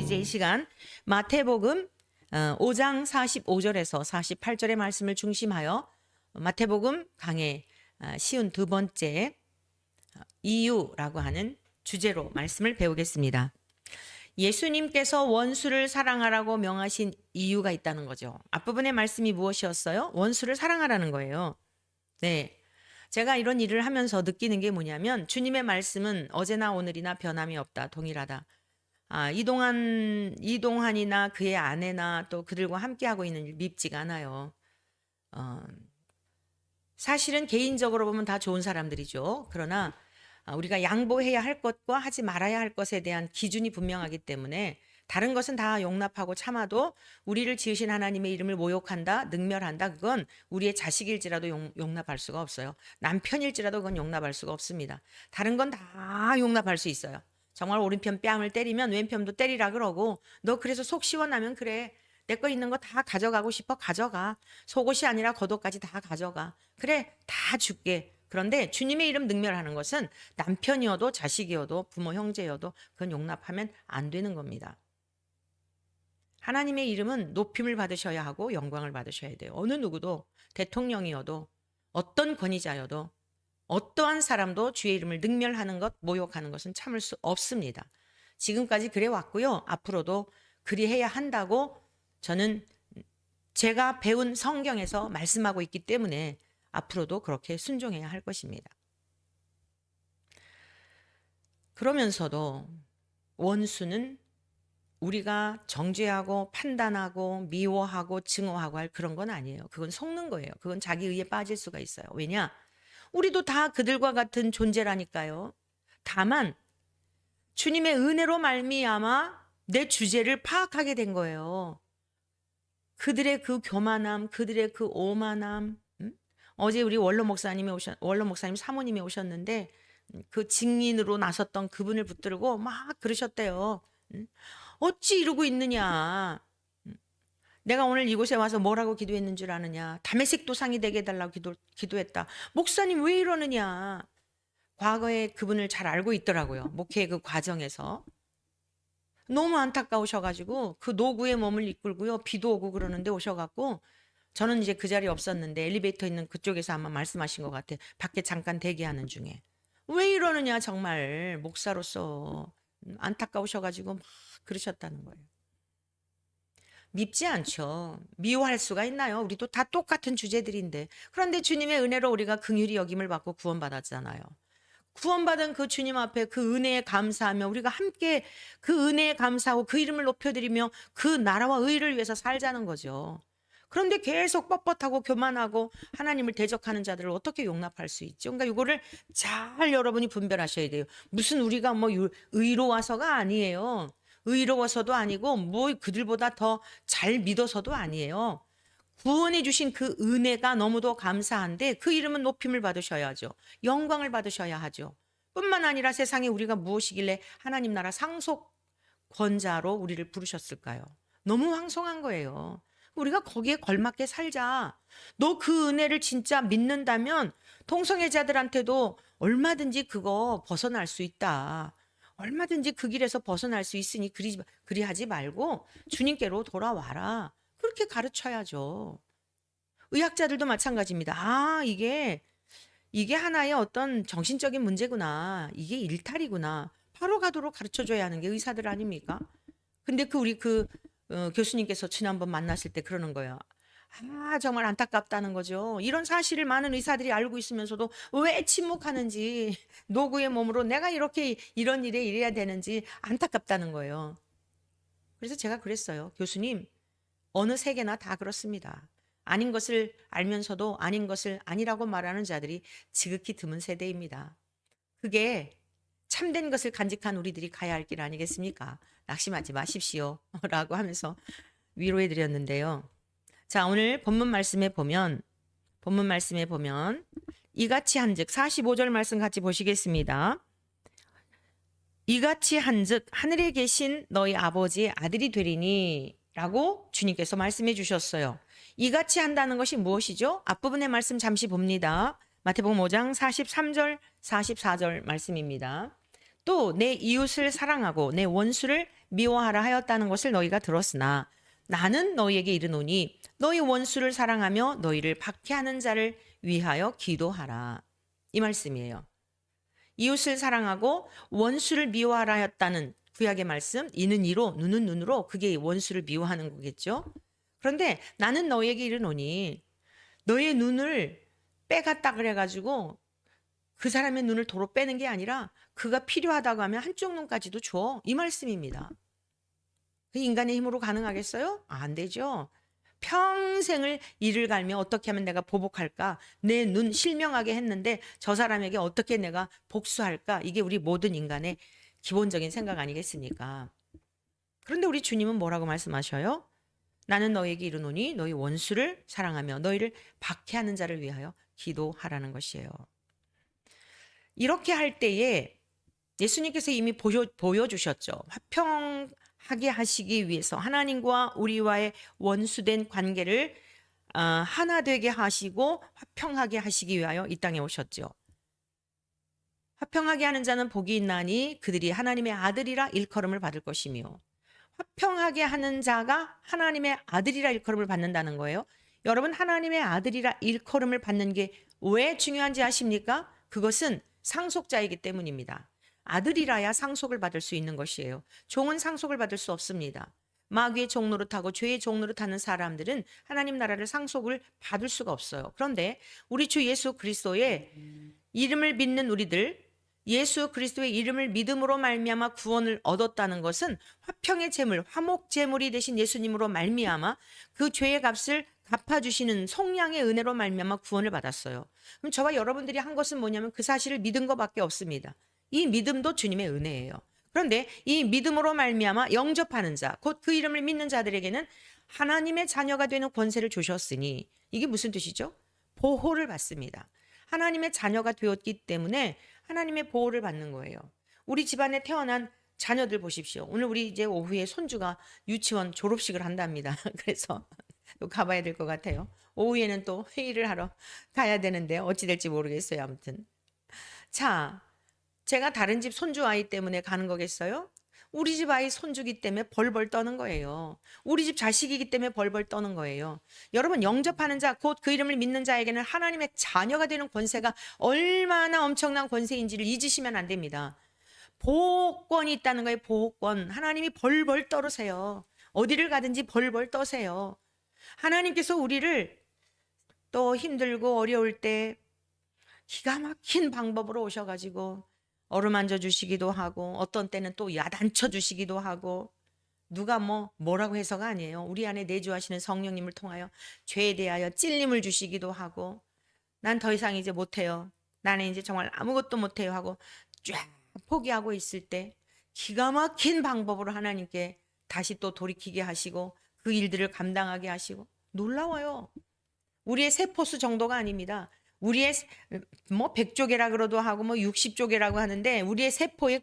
이제 이 시간 마태복음 5장 45절에서 48절의 말씀을 중심하여 마태복음 강의 쉬운 두 번째 이유라고 하는 주제로 말씀을 배우겠습니다. 예수님께서 원수를 사랑하라고 명하신 이유가 있다는 거죠. 앞부분의 말씀이 무엇이었어요? 원수를 사랑하라는 거예요. 네. 제가 이런 일을 하면서 느끼는 게 뭐냐면 주님의 말씀은 어제나 오늘이나 변함이 없다. 동일하다. 이동환이나 그의 아내나 또 그들과 함께하고 있는 일 밉지가 않아요. 사실은 개인적으로 보면 다 좋은 사람들이죠. 그러나 우리가 양보해야 할 것과 하지 말아야 할 것에 대한 기준이 분명하기 때문에 다른 것은 다 용납하고 참아도 우리를 지으신 하나님의 이름을 모욕한다, 능멸한다. 그건 우리의 자식일지라도 용납할 수가 없어요. 남편일지라도 그건 용납할 수가 없습니다. 다른 건 다 용납할 수 있어요. 정말 오른편 뺨을 때리면 왼편도 때리라 그러고 너 그래서 속 시원하면 그래. 내 거 있는 거 다 가져가고 싶어 가져가. 속옷이 아니라 겉옷까지 다 가져가. 그래 다 줄게. 그런데 주님의 이름 능멸하는 것은 남편이어도 자식이어도 부모 형제여도 그건 용납하면 안 되는 겁니다. 하나님의 이름은 높임을 받으셔야 하고 영광을 받으셔야 돼요. 어느 누구도 대통령이어도 어떤 권위자여도 어떠한 사람도 주의 이름을 능멸하는 것, 모욕하는 것은 참을 수 없습니다. 지금까지 그래 왔고요. 앞으로도 그리해야 한다고 저는 제가 배운 성경에서 말씀하고 있기 때문에 앞으로도 그렇게 순종해야 할 것입니다. 그러면서도 원수는 우리가 정죄하고 판단하고 미워하고 증오하고 할 그런 건 아니에요. 그건 속는 거예요. 그건 자기 의에 빠질 수가 있어요. 왜냐? 우리도 다 그들과 같은 존재라니까요. 다만 주님의 은혜로 말미암아 내 주제를 파악하게 된 거예요. 그들의 그 교만함, 그들의 그 오만함. 어제 우리 원로 목사님 사모님이 오셨는데 그 증인으로 나섰던 그분을 붙들고 막 그러셨대요. 어찌 이러고 있느냐. 내가 오늘 이곳에 와서 뭐라고 기도했는 줄 아느냐. 다메섹 도상이 되게 해달라고 기도했다. 목사님 왜 이러느냐. 과거에 그분을 잘 알고 있더라고요. 목회의 그 과정에서. 너무 안타까우셔가지고 그 노구의 몸을 이끌고요. 비도 오고 그러는데 오셔갖고 저는 이제 그 자리에 없었는데 엘리베이터 있는 그쪽에서 아마 말씀하신 것 같아요. 밖에 잠깐 대기하는 중에. 왜 이러느냐 정말 목사로서 안타까우셔가지고 막 그러셨다는 거예요. 밉지 않죠. 미워할 수가 있나요? 우리도 다 똑같은 주제들인데. 그런데 주님의 은혜로 우리가 긍휼히 여김을 받고 구원받았잖아요. 구원받은 그 주님 앞에 그 은혜에 감사하며 우리가 함께 그 은혜에 감사하고 그 이름을 높여드리며 그 나라와 의를 위해서 살자는 거죠. 그런데 계속 뻣뻣하고 교만하고 하나님을 대적하는 자들을 어떻게 용납할 수 있죠? 그러니까 이거를 잘 여러분이 분별하셔야 돼요. 무슨 우리가 뭐 의로워서가 아니에요. 의로워서도 아니고 뭐 그들보다 더 잘 믿어서도 아니에요. 구원해 주신 그 은혜가 너무도 감사한데 그 이름은 높임을 받으셔야죠. 영광을 받으셔야 하죠. 뿐만 아니라 세상에 우리가 무엇이길래 하나님 나라 상속권자로 우리를 부르셨을까요? 너무 황송한 거예요. 우리가 거기에 걸맞게 살자. 너 그 은혜를 진짜 믿는다면 동성애자들한테도 얼마든지 그거 벗어날 수 있다. 얼마든지 그 길에서 벗어날 수 있으니 그리하지 말고 주님께로 돌아와라. 그렇게 가르쳐야죠. 의학자들도 마찬가지입니다. 이게 하나의 어떤 정신적인 문제구나. 이게 일탈이구나. 바로 가도록 가르쳐줘야 하는 게 의사들 아닙니까? 근데 우리 교수님께서 지난번 만났을 때 그러는 거예요. 정말 안타깝다는 거죠. 이런 사실을 많은 의사들이 알고 있으면서도 왜 침묵하는지, 노구의 몸으로 내가 이렇게 이런 일에 이래야 되는지 안타깝다는 거예요. 그래서 제가 그랬어요. 교수님, 어느 세계나 다 그렇습니다. 아닌 것을 알면서도 아닌 것을 아니라고 말하는 자들이 지극히 드문 세대입니다. 그게 참된 것을 간직한 우리들이 가야 할 길 아니겠습니까? 낙심하지 마십시오. 라고 하면서 위로해 드렸는데요. 자, 오늘 본문 말씀에 보면 이같이 한즉 45절 말씀 같이 보시겠습니다. 이같이 한즉 하늘에 계신 너희 아버지의 아들이 되리니 라고 주님께서 말씀해 주셨어요. 이같이 한다는 것이 무엇이죠? 앞부분의 말씀 잠시 봅니다. 마태복음 5장 43절 44절 말씀입니다. 또 내 이웃을 사랑하고 내 원수를 미워하라 하였다는 것을 너희가 들었으나 나는 너희에게 이르노니 너희 원수를 사랑하며 너희를 박해하는 자를 위하여 기도하라. 이 말씀이에요. 이웃을 사랑하고 원수를 미워하라 하였다는 구약의 말씀, 이는 이로 눈은 눈으로, 그게 원수를 미워하는 거겠죠. 그런데 나는 너희에게 이르노니 너의 눈을 빼갔다 그래가지고 그 사람의 눈을 도로 빼는 게 아니라 그가 필요하다고 하면 한쪽 눈까지도 줘. 이 말씀입니다. 그 인간의 힘으로 가능하겠어요? 안 되죠. 평생을 이를 갈며 어떻게 하면 내가 보복할까? 내 눈 실명하게 했는데 저 사람에게 어떻게 내가 복수할까? 이게 우리 모든 인간의 기본적인 생각 아니겠습니까? 그런데 우리 주님은 뭐라고 말씀하셔요? 나는 너에게 이르노니 너희 원수를 사랑하며 너희를 박해하는 자를 위하여 기도하라는 것이에요. 이렇게 할 때에 예수님께서 이미 보여주셨죠. 화평하게 하시기 위해서 하나님과 우리와의 원수된 관계를 하나 되게 하시고 화평하게 하시기 위하여 이 땅에 오셨죠. 화평하게 하는 자는 복이 있나니 그들이 하나님의 아들이라 일컬음을 받을 것이며, 화평하게 하는 자가 하나님의 아들이라 일컬음을 받는다는 거예요. 여러분, 하나님의 아들이라 일컬음을 받는 게 왜 중요한지 아십니까? 그것은 상속자이기 때문입니다. 아들이라야 상속을 받을 수 있는 것이에요. 종은 상속을 받을 수 없습니다. 마귀의 종노릇하고 죄의 종노릇하는 사람들은 하나님 나라를 상속을 받을 수가 없어요. 그런데 우리 주 예수 그리스도의 이름을 믿는 우리들, 예수 그리스도의 이름을 믿음으로 말미암아 구원을 얻었다는 것은 화평의 제물, 화목 제물이 되신 예수님으로 말미암아 그 죄의 값을 갚아주시는 속량의 은혜로 말미암아 구원을 받았어요. 그럼 저와 여러분들이 한 것은 뭐냐면 그 사실을 믿은 것밖에 없습니다. 이 믿음도 주님의 은혜예요. 그런데 이 믿음으로 말미암아 영접하는 자, 곧 그 이름을 믿는 자들에게는 하나님의 자녀가 되는 권세를 주셨으니, 이게 무슨 뜻이죠? 보호를 받습니다. 하나님의 자녀가 되었기 때문에 하나님의 보호를 받는 거예요. 우리 집안에 태어난 자녀들 보십시오. 오늘 우리 이제 오후에 손주가 유치원 졸업식을 한답니다. 그래서 또 가봐야 될 것 같아요. 오후에는 또 회의를 하러 가야 되는데 어찌 될지 모르겠어요. 아무튼. 자, 제가 다른 집 손주 아이 때문에 가는 거겠어요? 우리 집 아이 손주기 때문에 벌벌 떠는 거예요. 우리 집 자식이기 때문에 벌벌 떠는 거예요. 여러분, 영접하는 자, 곧 그 이름을 믿는 자에게는 하나님의 자녀가 되는 권세가 얼마나 엄청난 권세인지를 잊으시면 안 됩니다. 보호권이 있다는 거예요. 보호권. 하나님이 벌벌 떨으세요. 어디를 가든지 벌벌 떠세요. 하나님께서 우리를 또 힘들고 어려울 때 기가 막힌 방법으로 오셔가지고 어루만져 주시기도 하고, 어떤 때는 또 야단쳐 주시기도 하고, 누가 뭐라고 해서가 아니에요. 우리 안에 내주하시는 성령님을 통하여 죄에 대하여 찔림을 주시기도 하고, 난 더 이상 이제 못해요, 나는 이제 정말 아무것도 못해요 하고 쫙 포기하고 있을 때 기가 막힌 방법으로 하나님께 다시 또 돌이키게 하시고 그 일들을 감당하게 하시고, 놀라워요. 우리의 세포수 정도가 아닙니다. 우리의 100조개라 그러도 하고 60조개라고 하는데 우리의 세포의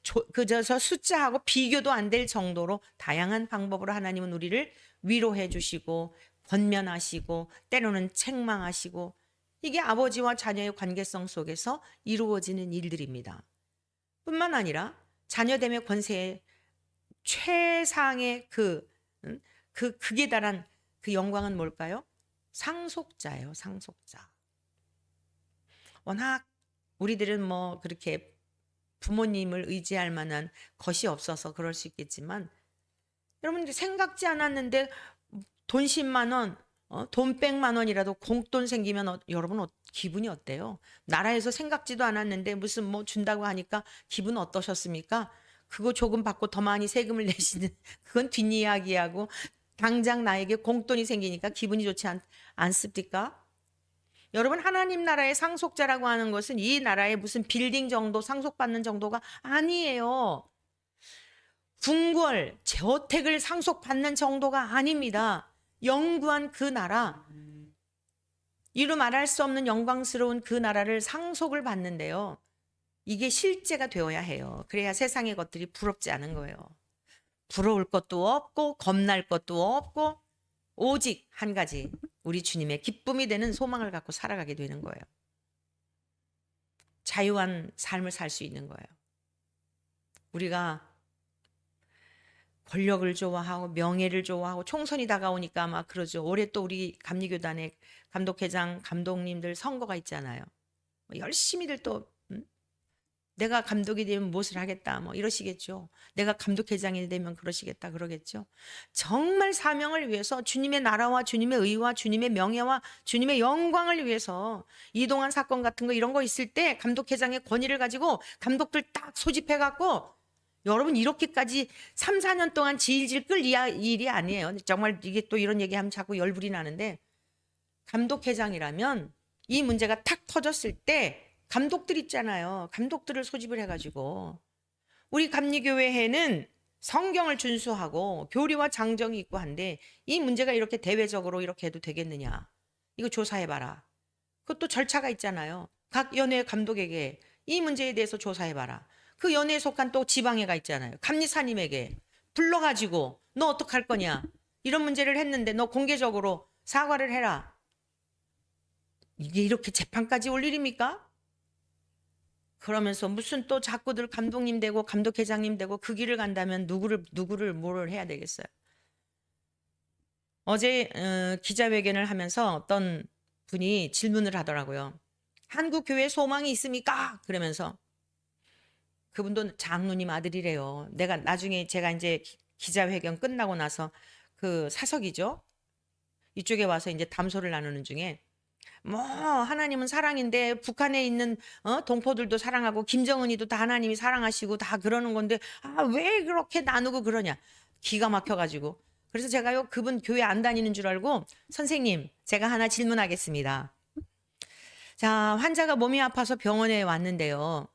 저 숫자하고 비교도 안 될 정도로 다양한 방법으로 하나님은 우리를 위로해 주시고 권면하시고 때로는 책망하시고, 이게 아버지와 자녀의 관계성 속에서 이루어지는 일들입니다. 뿐만 아니라 자녀됨의 권세의 최상의 극에 달한 그 영광은 뭘까요? 상속자예요. 상속자. 워낙 우리들은 그렇게 부모님을 의지할 만한 것이 없어서 그럴 수 있겠지만, 여러분 생각지 않았는데 돈 10만 원, 돈 100만 원이라도 공돈 생기면 여러분 기분이 어때요? 나라에서 생각지도 않았는데 무슨 준다고 하니까 기분 어떠셨습니까? 그거 조금 받고 더 많이 세금을 내시는, 그건 뒷이야기하고 당장 나에게 공돈이 생기니까 기분이 좋지 않습니까? 여러분, 하나님 나라의 상속자라고 하는 것은 이 나라의 무슨 빌딩 정도 상속받는 정도가 아니에요. 궁궐, 저택을 상속받는 정도가 아닙니다. 영구한 그 나라, 이루 말할 수 없는 영광스러운 그 나라를 상속을 받는데요. 이게 실제가 되어야 해요. 그래야 세상의 것들이 부럽지 않은 거예요. 부러울 것도 없고 겁날 것도 없고 오직 한 가지, 우리 주님의 기쁨이 되는 소망을 갖고 살아가게 되는 거예요. 자유한 삶을 살 수 있는 거예요. 우리가 권력을 좋아하고 명예를 좋아하고 총선이 다가오니까 막 그러죠. 올해 또 우리 감리교단의 감독회장 감독님들 선거가 있잖아요. 뭐 열심히들 또 내가 감독이 되면 무엇을 하겠다 뭐 이러시겠죠. 내가 감독회장이 되면 그러시겠다 그러겠죠. 정말 사명을 위해서 주님의 나라와 주님의 의와 주님의 명예와 주님의 영광을 위해서 이동환 사건 같은 거 이런 거 있을 때 감독회장의 권위를 가지고 감독들 딱 소집해 갖고 여러분 이렇게까지 3, 4년 동안 질질 끌 일이 아니에요. 정말 이게 또 이런 얘기하면 자꾸 열불이 나는데 감독회장이라면 이 문제가 탁 터졌을 때 감독들 있잖아요. 감독들을 소집을 해가지고 우리 감리교회에는 성경을 준수하고 교리와 장정이 있고 한데 이 문제가 이렇게 대외적으로 이렇게 해도 되겠느냐. 이거 조사해봐라. 그것도 절차가 있잖아요. 각 연회 감독에게 이 문제에 대해서 조사해봐라. 그 연회에 속한 또 지방회가 있잖아요. 감리사님에게 불러가지고 너 어떡할 거냐. 이런 문제를 했는데 너 공개적으로 사과를 해라. 이게 이렇게 재판까지 올 일입니까? 그러면서 무슨 또 자꾸들 감독님 되고 감독회장님 되고 그 길을 간다면 누구를 뭐를 해야 되겠어요. 어제 기자회견을 하면서 어떤 분이 질문을 하더라고요. 한국 교회에 소망이 있습니까? 그러면서 그분도 장로님 아들이래요. 내가 나중에 제가 이제 기자회견 끝나고 나서 그 사석이죠. 이쪽에 와서 이제 담소를 나누는 중에 뭐 하나님은 사랑인데 북한에 있는 동포들도 사랑하고 김정은이도 다 하나님이 사랑하시고 다 그러는 건데 아, 왜 그렇게 나누고 그러냐. 기가 막혀가지고. 그래서 제가요 그분 교회 안 다니는 줄 알고 선생님 제가 하나 질문하겠습니다. 자, 환자가 몸이 아파서 병원에 왔는데요.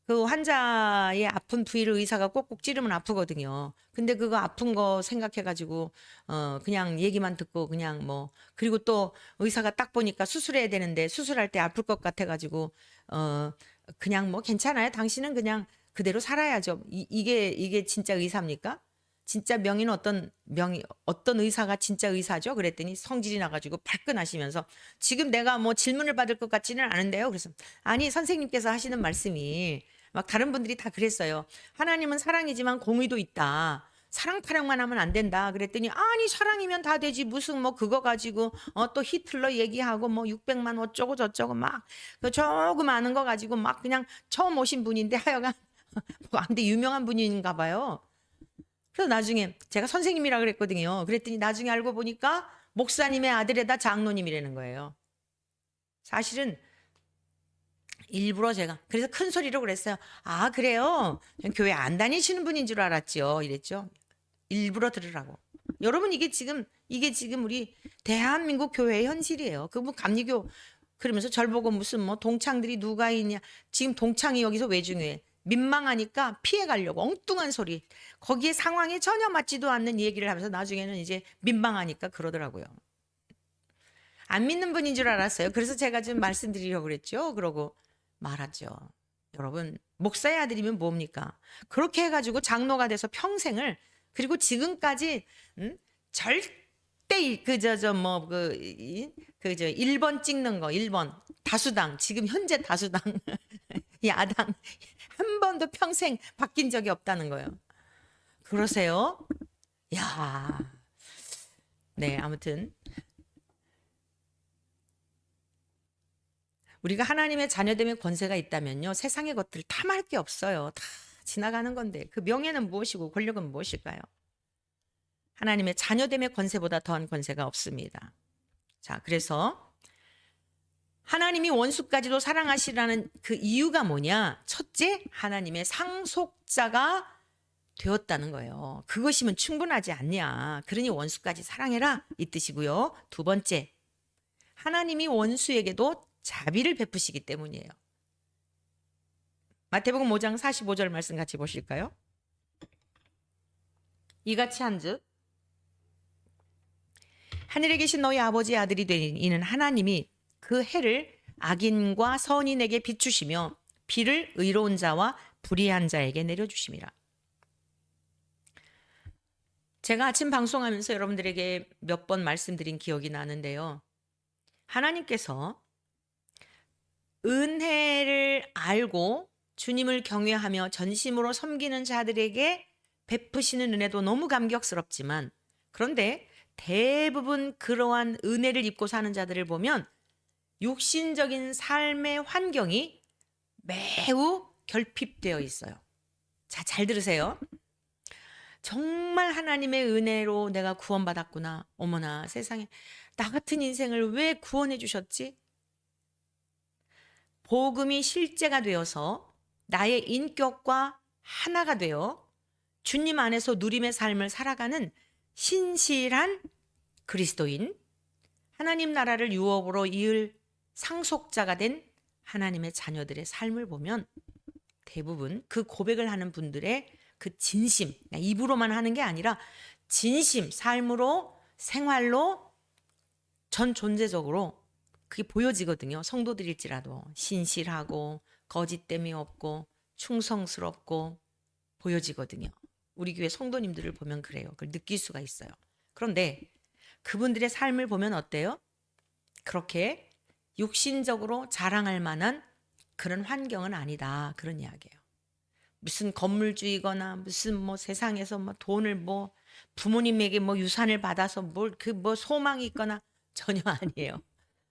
그 환자의 아픈 부위를 의사가 꼭꼭 찌르면 아프거든요. 근데 그거 아픈 거 생각해가지고 그냥 얘기만 듣고 그냥 뭐 그리고 또 의사가 딱 보니까 수술해야 되는데 수술할 때 아플 것 같아가지고 그냥 뭐 괜찮아요. 당신은 그냥 그대로 살아야죠. 이게 진짜 의사입니까? 진짜 명의는 어떤 의사가 진짜 의사죠? 그랬더니 성질이 나가지고 발끈하시면서 지금 내가 뭐 질문을 받을 것 같지는 않은데요. 그래서 아니 선생님께서 하시는 말씀이 막 다른 분들이 다 그랬어요. 하나님은 사랑이지만 공의도 있다. 사랑 타령만 하면 안 된다. 그랬더니 아니 사랑이면 다 되지 무슨 뭐 그거 가지고 또 히틀러 얘기하고 뭐 600만 어쩌고 저쩌고 막 그 조금 아는 거 가지고 막 그냥 처음 오신 분인데 하여간 근데 유명한 분인가 봐요. 그래서 나중에 제가 선생님이라 그랬거든요. 그랬더니 나중에 알고 보니까 목사님의 아들에다 장로님이라는 거예요. 사실은 일부러 제가 그래서 큰 소리로 그랬어요. 아 그래요? 교회 안 다니시는 분인 줄 알았죠. 이랬죠. 일부러 들으라고. 여러분 이게 지금 우리 대한민국 교회의 현실이에요. 그뭐 감리교 그러면서 절 보고 무슨 뭐 동창들이 누가 있냐. 지금 동창이 여기서 왜 중요해? 민망하니까 피해 가려고 엉뚱한 소리. 거기에 상황에 전혀 맞지도 않는 얘기를 하면서 나중에는 이제 민망하니까 그러더라고요. 안 믿는 분인 줄 알았어요. 그래서 제가 좀 말씀드리려고 그랬죠. 그러고 말하죠. 여러분 목사의 아들이면 뭡니까? 그렇게 해가지고 장로가 돼서 평생을 그리고 지금까지 절대 그저 1번 찍는 거 1번 다수당 지금 현재 다수당 야당 한 번도 평생 바뀐 적이 없다는 거예요. 그러세요? 야, 네 아무튼 우리가 하나님의 자녀됨의 권세가 있다면요 세상의 것들 탐할 게 없어요. 다 지나가는 건데 그 명예는 무엇이고 권력은 무엇일까요? 하나님의 자녀됨의 권세보다 더한 권세가 없습니다. 자, 그래서 하나님이 원수까지도 사랑하시라는 그 이유가 뭐냐? 첫째, 하나님의 상속자가 되었다는 거예요. 그것이면 충분하지 않냐? 그러니 원수까지 사랑해라 이 뜻이고요. 두 번째, 하나님이 원수에게도 자비를 베푸시기 때문이에요. 마태복음 5장 45절 말씀 같이 보실까요? 이같이 한즉 하늘에 계신 너희 아버지의 아들이 되는 이는 하나님이 그 해를 악인과 선인에게 비추시며 비를 의로운 자와 불의한 자에게 내려주심이라. 제가 아침 방송하면서 여러분들에게 몇 번 말씀드린 기억이 나는데요. 하나님께서 은혜를 알고 주님을 경외하며 전심으로 섬기는 자들에게 베푸시는 은혜도 너무 감격스럽지만, 그런데 대부분 그러한 은혜를 입고 사는 자들을 보면 육신적인 삶의 환경이 매우 결핍되어 있어요. 자, 잘 들으세요. 정말 하나님의 은혜로 내가 구원받았구나. 어머나 세상에, 나 같은 인생을 왜 구원해 주셨지? 복음이 실제가 되어서 나의 인격과 하나가 되어 주님 안에서 누림의 삶을 살아가는 신실한 그리스도인, 하나님 나라를 유업으로 이을 상속자가 된 하나님의 자녀들의 삶을 보면 대부분 그 고백을 하는 분들의 그 진심, 입으로만 하는 게 아니라 진심, 삶으로, 생활로, 전 존재적으로 그게 보여지거든요. 성도들일지라도 신실하고 거짓됨이 없고 충성스럽고 보여지거든요. 우리 교회 성도님들을 보면 그래요. 그걸 느낄 수가 있어요. 그런데 그분들의 삶을 보면 어때요? 그렇게 육신적으로 자랑할 만한 그런 환경은 아니다. 그런 이야기예요. 무슨 건물주이거나 무슨 뭐 세상에서 뭐 돈을 뭐 부모님에게 뭐 유산을 받아서 뭘 그 뭐 소망이 있거나 전혀 아니에요.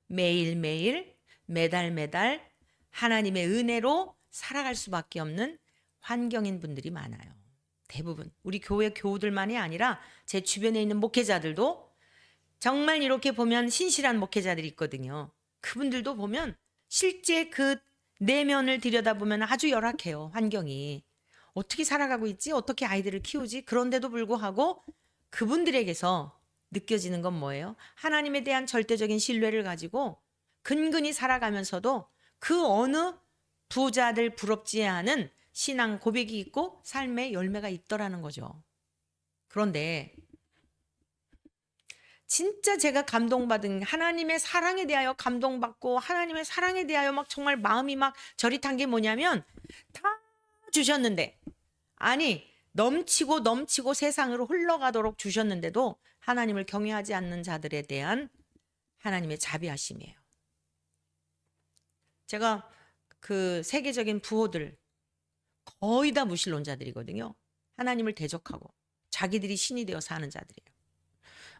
매일매일 매달 매달 하나님의 은혜로 살아갈 수밖에 없는 환경인 분들이 많아요. 대부분 우리 교회 교우들만이 아니라 제 주변에 있는 목회자들도 정말 이렇게 보면 신실한 목회자들이 있거든요. 그분들도 보면 실제 그 내면을 들여다보면 아주 열악해요. 환경이. 어떻게 살아가고 있지? 어떻게 아이들을 키우지? 그런데도 불구하고 그분들에게서 느껴지는 건 뭐예요? 하나님에 대한 절대적인 신뢰를 가지고 근근히 살아가면서도 그 어느 부자들 부럽지 않은 신앙 고백이 있고 삶의 열매가 있더라는 거죠. 그런데 진짜 제가 감동받은, 하나님의 사랑에 대하여 감동받고 하나님의 사랑에 대하여 막 정말 마음이 막 저릿한 게 뭐냐면, 다 주셨는데, 아니 넘치고 넘치고 세상으로 흘러가도록 주셨는데도 하나님을 경외하지 않는 자들에 대한 하나님의 자비하심이에요. 제가 그 세계적인 부호들 거의 다 무신론자들이거든요. 하나님을 대적하고 자기들이 신이 되어 사는 자들이에요.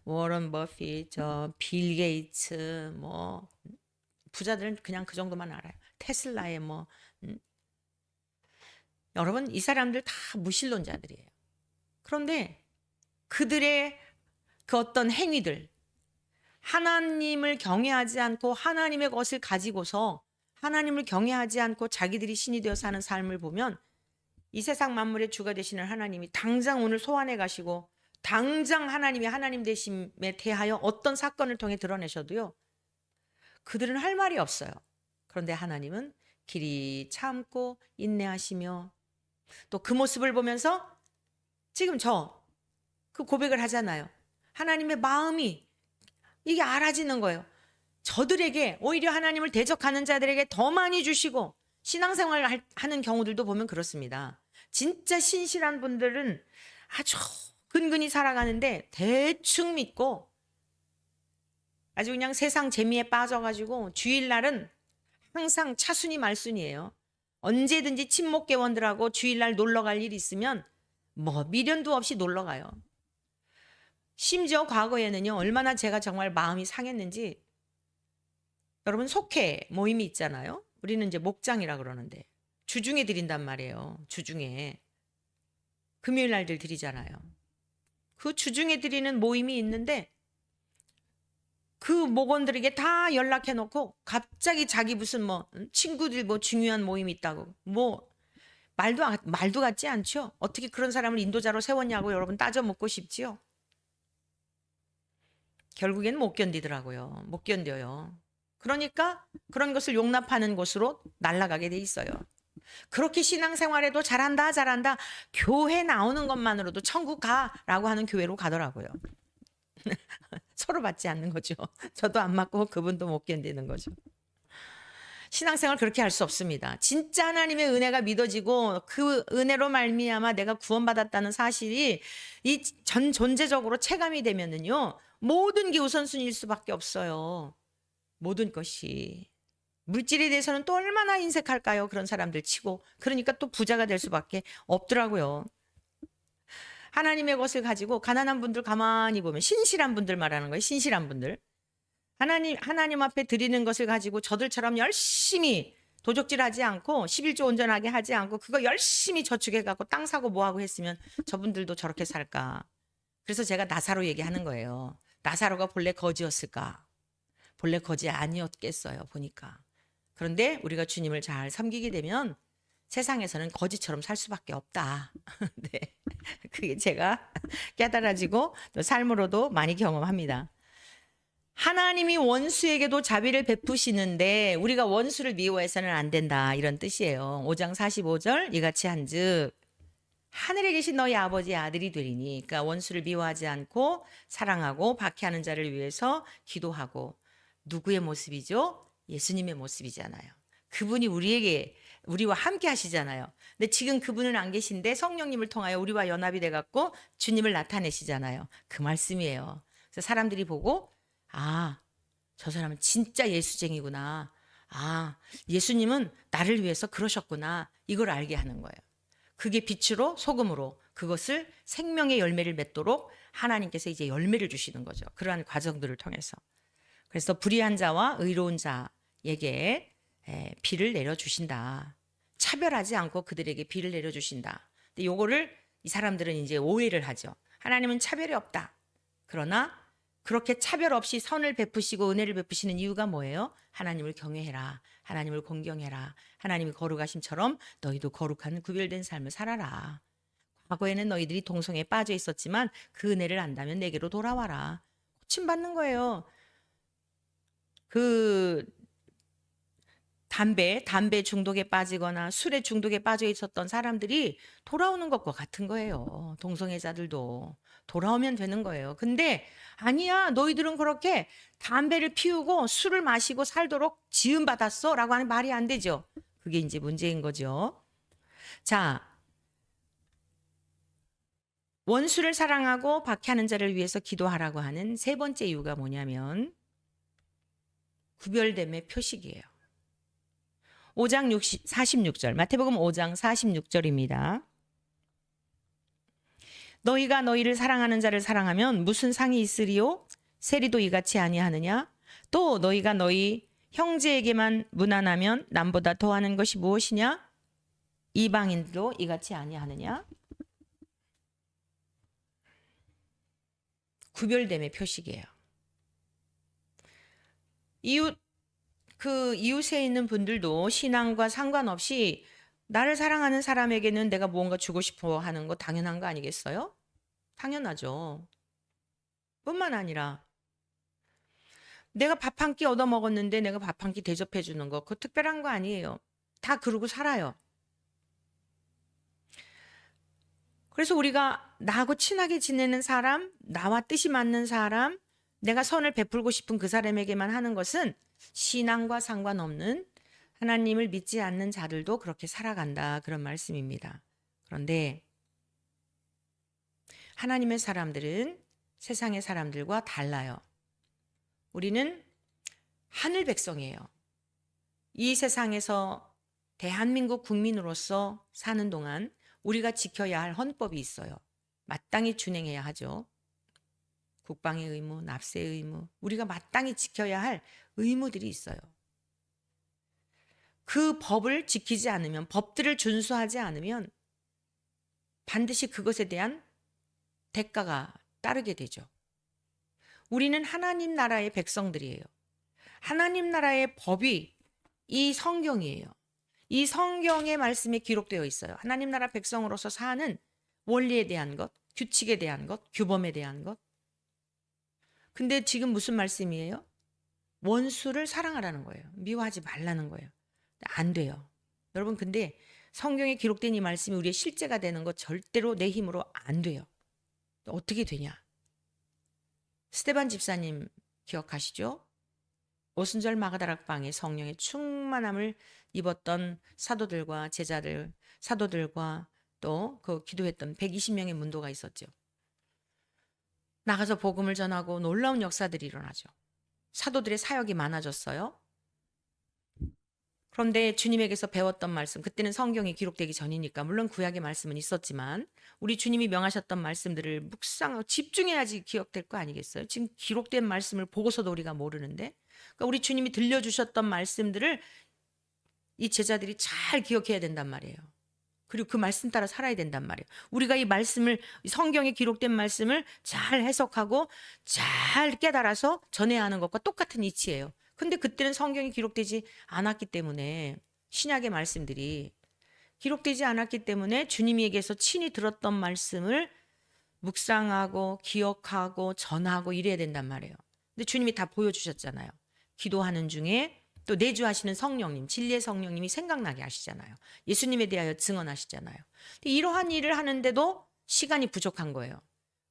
워런 버핏, 빌 게이츠, 뭐 부자들은 그냥 그 정도만 알아요. 테슬라의 뭐 여러분, 이 사람들 다 무신론자들이에요. 그런데 그들의 그 어떤 행위들, 하나님을 경외하지 않고 하나님의 것을 가지고서 하나님을 경외하지 않고 자기들이 신이 되어 사는 삶을 보면 이 세상 만물의 주가 되시는 하나님이 당장 오늘 소환해 가시고 당장 하나님이 하나님 되심에 대하여 어떤 사건을 통해 드러내셔도요, 그들은 할 말이 없어요. 그런데 하나님은 길이 참고 인내하시며 또 그 모습을 보면서 지금 그 고백을 하잖아요. 하나님의 마음이 이게 알아지는 거예요. 저들에게 오히려 하나님을 대적하는 자들에게 더 많이 주시고 신앙생활을 하는 경우들도 보면 그렇습니다. 진짜 신실한 분들은 아주 근근히 살아가는데 대충 믿고 아주 그냥 세상 재미에 빠져가지고 주일날은 항상 차순위 말순이에요. 언제든지 친목계원들하고 주일날 놀러 갈 일 있으면 뭐 미련도 없이 놀러 가요. 심지어 과거에는요, 얼마나 제가 정말 마음이 상했는지, 여러분 속회 모임이 있잖아요. 우리는 이제 목장이라 그러는데 주중에 드린단 말이에요. 주중에 금요일 날들 드리잖아요. 그 주중에 드리는 모임이 있는데 그 목원들에게 다 연락해 놓고 갑자기 자기 무슨 뭐 친구들 뭐 중요한 모임이 있다고, 뭐 말도 같지 않죠. 어떻게 그런 사람을 인도자로 세웠냐고 여러분 따져 묻고 싶지요. 결국엔 못 견디더라고요. 못 견뎌요. 그러니까 그런 것을 용납하는 곳으로 날아가게 돼 있어요. 그렇게 신앙생활에도 잘한다 잘한다, 교회 나오는 것만으로도 천국 가라고 하는 교회로 가더라고요. 서로 받지 않는 거죠. 저도 안 맞고 그분도 못 견디는 거죠. 신앙생활 그렇게 할 수 없습니다. 진짜 하나님의 은혜가 믿어지고 그 은혜로 말미암아 내가 구원받았다는 사실이 이 전 존재적으로 체감이 되면은요, 모든 게 우선순위일 수밖에 없어요. 모든 것이. 물질에 대해서는 또 얼마나 인색할까요? 그런 사람들 치고. 그러니까 또 부자가 될 수밖에 없더라고요. 하나님의 것을 가지고 가난한 분들 가만히 보면 신실한 분들 말하는 거예요. 신실한 분들. 하나님 앞에 드리는 것을 가지고 저들처럼 열심히 도적질하지 않고 11조 온전하게 하지 않고 그거 열심히 저축해 갖고 땅 사고 뭐 하고 했으면 저분들도 저렇게 살까? 그래서 제가 나사로 얘기하는 거예요. 나사로가 본래 거지였을까? 본래 거지 아니었겠어요, 보니까. 그런데 우리가 주님을 잘 섬기게 되면 세상에서는 거지처럼 살 수밖에 없다. 네. 그게 제가 깨달아지고 또 삶으로도 많이 경험합니다. 하나님이 원수에게도 자비를 베푸시는데 우리가 원수를 미워해서는 안 된다. 이런 뜻이에요. 5장 45절 이같이 한즉 하늘에 계신 너희 아버지의 아들이 되리니, 그러니까 원수를 미워하지 않고 사랑하고 박해하는 자를 위해서 기도하고. 누구의 모습이죠? 예수님의 모습이잖아요. 그분이 우리와 함께 하시잖아요. 근데 지금 그분은 안 계신데 성령님을 통하여 우리와 연합이 돼 갖고 주님을 나타내시잖아요. 그 말씀이에요. 그래서 사람들이 보고 아, 저 사람은 진짜 예수쟁이구나. 아, 예수님은 나를 위해서 그러셨구나. 이걸 알게 하는 거예요. 그게 빛으로 소금으로 그것을 생명의 열매를 맺도록 하나님께서 이제 열매를 주시는 거죠. 그러한 과정들을 통해서. 그래서 불의한 자와 의로운 자에게 비를 내려주신다. 차별하지 않고 그들에게 비를 내려주신다. 근데 요거를 이 사람들은 이제 오해를 하죠. 하나님은 차별이 없다. 그러나 그렇게 차별 없이 선을 베푸시고 은혜를 베푸시는 이유가 뭐예요? 하나님을 경외해라. 하나님을 공경해라. 하나님이 거룩하심처럼 너희도 거룩한 구별된 삶을 살아라. 과거에는 너희들이 동성애에 빠져 있었지만 그 은혜를 안다면 내게로 돌아와라. 고침받는 거예요. 그 담배 중독에 빠지거나 술에 중독에 빠져 있었던 사람들이 돌아오는 것과 같은 거예요. 동성애자들도 돌아오면 되는 거예요. 근데 아니야, 너희들은 그렇게 담배를 피우고 술을 마시고 살도록 지음받았어 라고 하는 말이 안 되죠. 그게 이제 문제인 거죠. 자, 원수를 사랑하고 박해하는 자를 위해서 기도하라고 하는 세 번째 이유가 뭐냐면 구별됨의 표식이에요. 5장 46절, 마태복음 5장 46절입니다. 너희가 너희를 사랑하는 자를 사랑하면 무슨 상이 있으리요? 세리도 이같이 아니하느냐? 또 너희가 너희 형제에게만 무난하면 남보다 더하는 것이 무엇이냐? 이방인도 이같이 아니하느냐? 구별됨의 표식이에요. 이웃에 있는 분들도 신앙과 상관없이 나를 사랑하는 사람에게는 내가 무언가 주고 싶어 하는 거 당연한 거 아니겠어요? 당연하죠. 뿐만 아니라 내가 밥 한 끼 얻어 먹었는데 내가 밥 한 끼 대접해 주는 거, 그거 특별한 거 아니에요. 다 그러고 살아요. 그래서 우리가 나하고 친하게 지내는 사람, 나와 뜻이 맞는 사람, 내가 선을 베풀고 싶은 그 사람에게만 하는 것은 신앙과 상관없는 하나님을 믿지 않는 자들도 그렇게 살아간다. 그런 말씀입니다. 그런데 하나님의 사람들은 세상의 사람들과 달라요. 우리는 하늘 백성이에요. 이 세상에서 대한민국 국민으로서 사는 동안 우리가 지켜야 할 헌법이 있어요. 마땅히 준행해야 하죠. 국방의 의무, 납세의 의무, 우리가 마땅히 지켜야 할 의무들이 있어요. 그 법을 지키지 않으면, 법들을 준수하지 않으면 반드시 그것에 대한 대가가 따르게 되죠. 우리는 하나님 나라의 백성들이에요. 하나님 나라의 법이 이 성경이에요. 이 성경의 말씀에 기록되어 있어요. 하나님 나라 백성으로서 사는 원리에 대한 것, 규칙에 대한 것, 규범에 대한 것. 근데 지금 무슨 말씀이에요? 원수를 사랑하라는 거예요. 미워하지 말라는 거예요. 안 돼요. 여러분, 근데 성경에 기록된 이 말씀이 우리의 실제가 되는 거 절대로 내 힘으로 안 돼요. 어떻게 되냐? 스데반 집사님 기억하시죠? 오순절 마가다락방에 성령의 충만함을 입었던 사도들과 제자들, 사도들과 또 그 기도했던 120명의 문도가 있었죠. 나가서 복음을 전하고 놀라운 역사들이 일어나죠. 사도들의 사역이 많아졌어요. 그런데 주님에게서 배웠던 말씀, 그때는 성경이 기록되기 전이니까 물론 구약의 말씀은 있었지만 우리 주님이 명하셨던 말씀들을 묵상하고 집중해야지 기억될 거 아니겠어요? 지금 기록된 말씀을 보고서도 우리가 모르는데, 그러니까 우리 주님이 들려주셨던 말씀들을 이 제자들이 잘 기억해야 된단 말이에요. 그리고 그 말씀 따라 살아야 된단 말이에요. 우리가 이 말씀을, 성경에 기록된 말씀을 잘 해석하고 잘 깨달아서 전해야 하는 것과 똑같은 이치예요. 근데 그때는 성경이 기록되지 않았기 때문에, 신약의 말씀들이 기록되지 않았기 때문에 주님에게서 친히 들었던 말씀을 묵상하고 기억하고 전하고 이래야 된단 말이에요. 근데 주님이 다 보여주셨잖아요. 기도하는 중에 또 내주하시는 성령님, 진리의 성령님이 생각나게 하시잖아요. 예수님에 대하여 증언하시잖아요. 근데 이러한 일을 하는데도 시간이 부족한 거예요.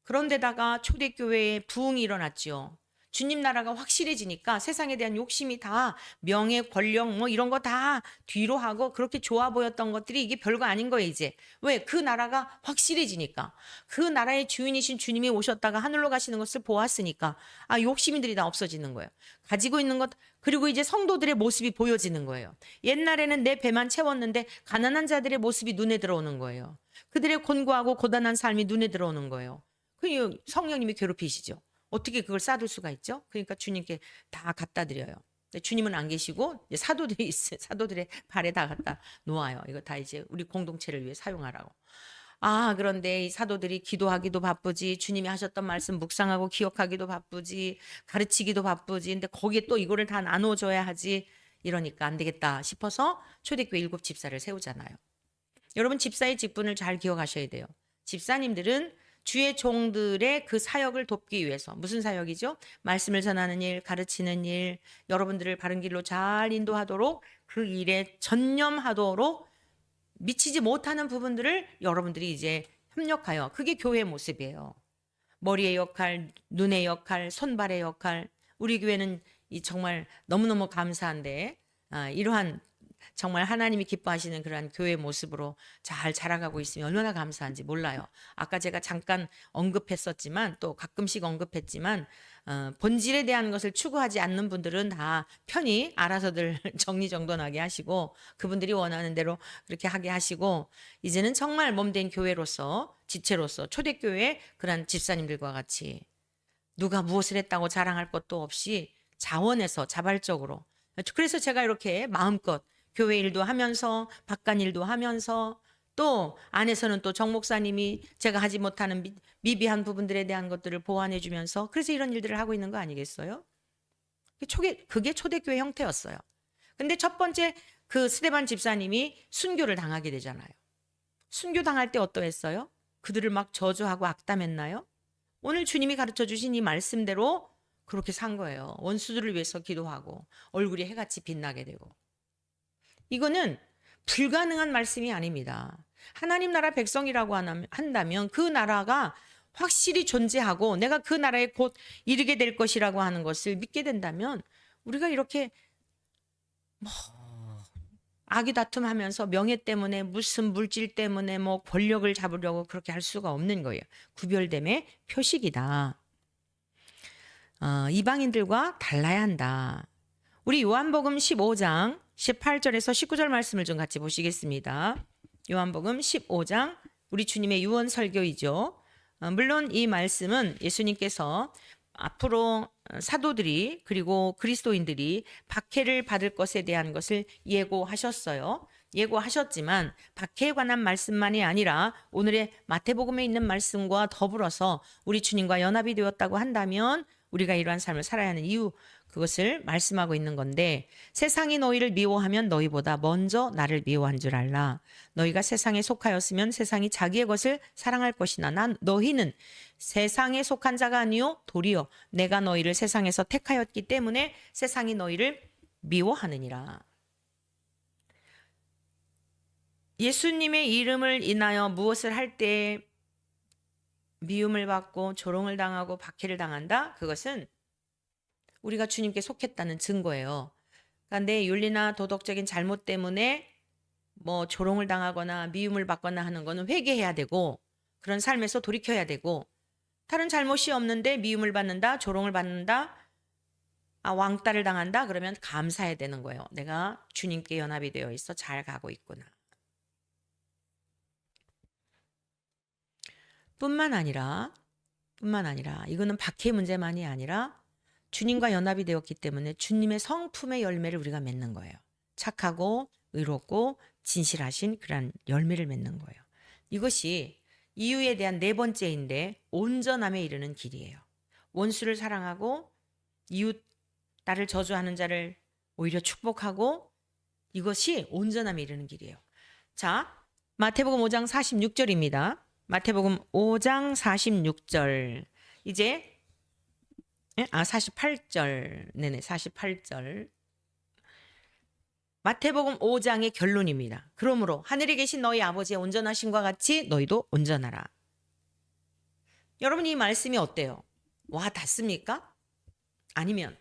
그런데다가 초대교회에 부흥이 일어났죠. 주님 나라가 확실해지니까 세상에 대한 욕심이 다 명예, 권력 뭐 이런 거 다 뒤로 하고 그렇게 좋아 보였던 것들이 이게 별거 아닌 거예요, 이제. 왜? 그 나라가 확실해지니까. 그 나라의 주인이신 주님이 오셨다가 하늘로 가시는 것을 보았으니까 욕심들이 다 없어지는 거예요. 가지고 있는 것, 그리고 이제 성도들의 모습이 보여지는 거예요. 옛날에는 내 배만 채웠는데 가난한 자들의 모습이 눈에 들어오는 거예요. 그들의 곤고하고 고단한 삶이 눈에 들어오는 거예요. 그 성령님이 괴롭히시죠. 어떻게 그걸 쌓을 수가 있죠? 그러니까 주님께 다 갖다 드려요. 주님은 안 계시고 이제 사도들이 있어요. 사도들의 발에 다 갖다 놓아요. 이거 다 이제 우리 공동체를 위해 사용하라고. 그런데 이 사도들이 기도하기도 바쁘지, 주님이 하셨던 말씀 묵상하고 기억하기도 바쁘지, 가르치기도 바쁘지, 근데 거기에 또 이거를 다 나눠줘야 하지. 이러니까 안 되겠다 싶어서 초대교회 7 집사를 세우잖아요. 여러분, 집사의 직분을 잘 기억하셔야 돼요. 집사님들은 주의 종들의 그 사역을 돕기 위해서, 무슨 사역이죠? 말씀을 전하는 일, 가르치는 일, 여러분들을 바른 길로 잘 인도하도록, 그 일에 전념하도록, 미치지 못하는 부분들을 여러분들이 이제 협력하여, 그게 교회의 모습이에요. 머리의 역할, 눈의 역할, 손발의 역할. 우리 교회는 정말 너무너무 감사한데 이러한 정말 하나님이 기뻐하시는 그러한 교회 모습으로 잘 자라가고 있으면 얼마나 감사한지 몰라요. 아까 제가 잠깐 언급했었지만, 또 가끔씩 언급했지만, 본질에 대한 것을 추구하지 않는 분들은 다 편히 알아서들 정리정돈하게 하시고, 그분들이 원하는 대로 그렇게 하게 하시고, 이제는 정말 몸된 교회로서, 지체로서, 초대교회 그런 집사님들과 같이 누가 무엇을 했다고 자랑할 것도 없이 자원해서 자발적으로. 그래서 제가 이렇게 마음껏 교회 일도 하면서 바깥 일도 하면서, 또 안에서는 또 정 목사님이 제가 하지 못하는 미비한 부분들에 대한 것들을 보완해 주면서, 그래서 이런 일들을 하고 있는 거 아니겠어요? 그게 초대교회 형태였어요. 근데 첫 번째 그 스데반 집사님이 순교를 당하게 되잖아요. 순교 당할 때 어떠했어요? 그들을 막 저주하고 악담했나요? 오늘 주님이 가르쳐 주신 이 말씀대로 그렇게 산 거예요. 원수들을 위해서 기도하고 얼굴이 해같이 빛나게 되고. 이거는 불가능한 말씀이 아닙니다. 하나님 나라 백성이라고 한다면 그 나라가 확실히 존재하고 내가 그 나라에 곧 이르게 될 것이라고 하는 것을 믿게 된다면, 우리가 이렇게 악의 다툼하면서 명예 때문에, 무슨 물질 때문에 권력을 잡으려고 그렇게 할 수가 없는 거예요. 구별됨의 표식이다. 이방인들과 달라야 한다. 우리 요한복음 15장 18절에서 19절 말씀을 좀 같이 보시겠습니다. 요한복음 15장, 우리 주님의 유언 설교이죠. 물론 이 말씀은 예수님께서 앞으로 사도들이 그리고 그리스도인들이 박해를 받을 것에 대한 것을 예고하셨어요. 예고하셨지만 박해에 관한 말씀만이 아니라 오늘의 마태복음에 있는 말씀과 더불어서 우리 주님과 연합이 되었다고 한다면 우리가 이러한 삶을 살아야 하는 이유, 그것을 말씀하고 있는 건데, 세상이 너희를 미워하면 너희보다 먼저 나를 미워한 줄 알라. 너희가 세상에 속하였으면 세상이 자기의 것을 사랑할 것이나 너희는 세상에 속한 자가 아니요 도리어 내가 너희를 세상에서 택하였기 때문에 세상이 너희를 미워하느니라. 예수님의 이름을 인하여 무엇을 할 때 미움을 받고 조롱을 당하고 박해를 당한다? 그것은 우리가 주님께 속했다는 증거예요. 그러니까 내 윤리나 도덕적인 잘못 때문에 조롱을 당하거나 미움을 받거나 하는 거는 회개해야 되고, 그런 삶에서 돌이켜야 되고, 다른 잘못이 없는데 미움을 받는다, 조롱을 받는다, 왕따를 당한다? 그러면 감사해야 되는 거예요. 내가 주님께 연합이 되어 있어 잘 가고 있구나. 뿐만 아니라 이거는 박해 문제만이 아니라 주님과 연합이 되었기 때문에 주님의 성품의 열매를 우리가 맺는 거예요. 착하고 의롭고 진실하신 그런 열매를 맺는 거예요. 이것이 이유에 대한 네 번째인데 온전함에 이르는 길이에요. 원수를 사랑하고 이웃 나를 저주하는 자를 오히려 축복하고 이것이 온전함에 이르는 길이에요. 자, 마태복음 5장 46절입니다. 마태복음 5장 46절. 이제 48절. 네네, 48절. 마태복음 5장의 결론입니다. 그러므로 하늘에 계신 너희 아버지의 온전하심과 같이 너희도 온전하라. 여러분 이 말씀이 어때요? 와 닿습니까? 아니면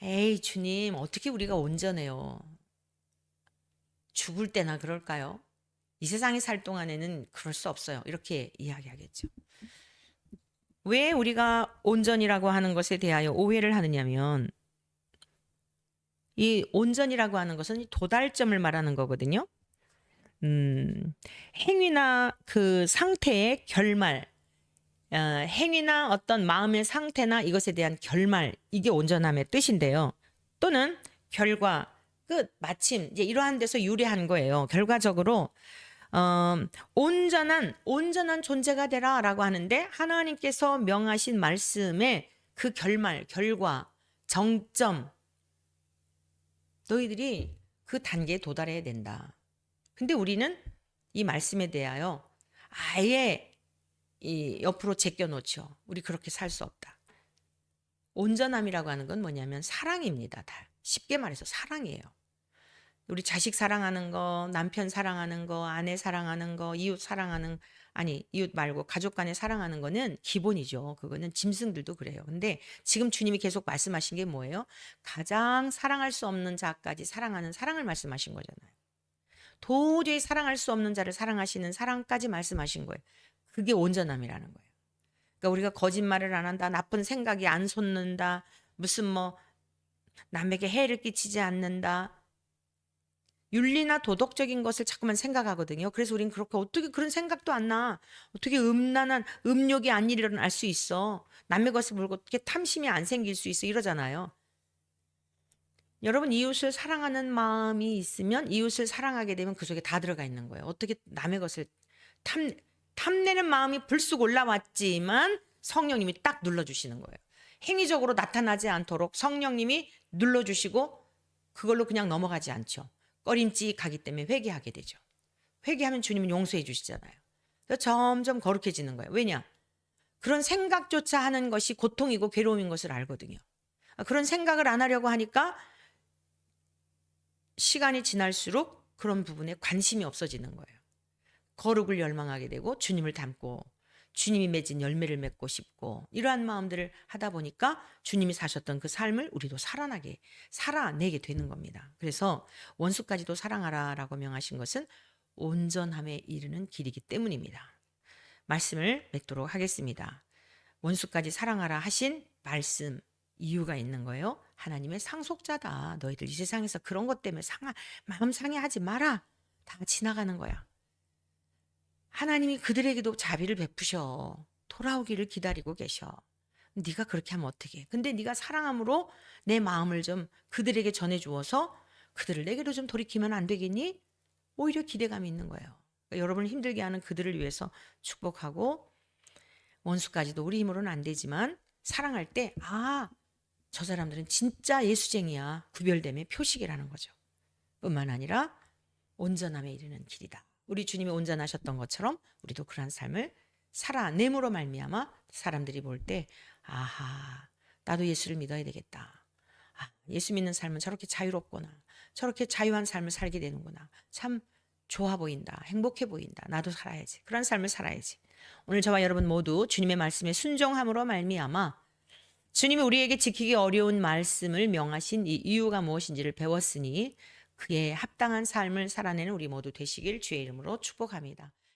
에이 주님 어떻게 우리가 온전해요? 죽을 때나 그럴까요? 이 세상에 살 동안에는 그럴 수 없어요. 이렇게 이야기하겠죠. 왜 우리가 온전이라고 하는 것에 대하여 오해를 하느냐면 이 온전이라고 하는 것은 도달점을 말하는 거거든요. 행위나 그 상태의 결말, 행위나 어떤 마음의 상태나 이것에 대한 결말, 이게 온전함의 뜻인데요. 또는 결과, 끝, 마침 이제 이러한 데서 유래한 거예요. 결과적으로 온전한 존재가 되라라고 하는데 하나님께서 명하신 말씀의 그 결말, 결과, 정점 너희들이 그 단계에 도달해야 된다. 근데 우리는 이 말씀에 대하여 아예 이 옆으로 제껴놓죠. 우리 그렇게 살 수 없다. 온전함이라고 하는 건 뭐냐면 사랑입니다. 다 쉽게 말해서 사랑이에요. 우리 자식 사랑하는 거, 남편 사랑하는 거, 아내 사랑하는 거, 이웃 사랑하는 아니 이웃 말고 가족 간에 사랑하는 거는 기본이죠. 그거는 짐승들도 그래요. 근데 지금 주님이 계속 말씀하신 게 뭐예요? 가장 사랑할 수 없는 자까지 사랑하는 사랑을 말씀하신 거잖아요. 도저히 사랑할 수 없는 자를 사랑하시는 사랑까지 말씀하신 거예요. 그게 온전함이라는 거예요. 그러니까 우리가 거짓말을 안 한다, 나쁜 생각이 안 솟는다, 무슨 뭐 남에게 해를 끼치지 않는다, 윤리나 도덕적인 것을 자꾸만 생각하거든요. 그래서 우리는 그렇게 어떻게 그런 생각도 안 나. 어떻게 음란한 음욕이 안 일어날 수 있어. 남의 것을 물고 어떻게 탐심이 안 생길 수 있어. 이러잖아요. 여러분 이웃을 사랑하는 마음이 있으면 이웃을 사랑하게 되면 그 속에 다 들어가 있는 거예요. 어떻게 남의 것을 탐내는 마음이 불쑥 올라왔지만 성령님이 딱 눌러주시는 거예요. 행위적으로 나타나지 않도록 성령님이 눌러주시고 그걸로 그냥 넘어가지 않죠. 꺼림칙하기 때문에 회개하게 되죠. 회개하면 주님은 용서해 주시잖아요. 그래서 점점 거룩해지는 거예요. 왜냐? 그런 생각조차 하는 것이 고통이고 괴로움인 것을 알거든요. 그런 생각을 안 하려고 하니까 시간이 지날수록 그런 부분에 관심이 없어지는 거예요. 거룩을 열망하게 되고 주님을 닮고 주님이 맺은 열매를 맺고 싶고 이러한 마음들을 하다 보니까 주님이 사셨던 그 삶을 우리도 살아내게 되는 겁니다. 그래서 원수까지도 사랑하라라고 명하신 것은 온전함에 이르는 길이기 때문입니다. 말씀을 맺도록 하겠습니다. 원수까지 사랑하라 하신 말씀 이유가 있는 거예요. 하나님의 상속자다. 너희들 이 세상에서 그런 것 때문에 마음 상해하지 마라. 다 지나가는 거야. 하나님이 그들에게도 자비를 베푸셔. 돌아오기를 기다리고 계셔. 네가 그렇게 하면 어떡해. 근데 네가 사랑함으로 내 마음을 좀 그들에게 전해주어서 그들을 내게로 좀 돌이키면 안 되겠니? 오히려 기대감이 있는 거예요. 그러니까 여러분을 힘들게 하는 그들을 위해서 축복하고 원수까지도 우리 힘으로는 안 되지만 사랑할 때 저 사람들은 진짜 예수쟁이야. 구별됨의 표식이라는 거죠. 뿐만 아니라 온전함에 이르는 길이다. 우리 주님이 온전하셨던 것처럼 우리도 그러한 삶을 살아냄으로 말미암아 사람들이 볼 때 나도 예수를 믿어야 되겠다. 예수 믿는 삶은 저렇게 자유롭구나. 저렇게 자유한 삶을 살게 되는구나. 참 좋아 보인다. 행복해 보인다. 나도 살아야지. 그런 삶을 살아야지. 오늘 저와 여러분 모두 주님의 말씀에 순종함으로 말미암아 주님이 우리에게 지키기 어려운 말씀을 명하신 이 이유가 무엇인지를 배웠으니 그에 합당한 삶을 살아내는 우리 모두 되시길 주의 이름으로 축복합니다.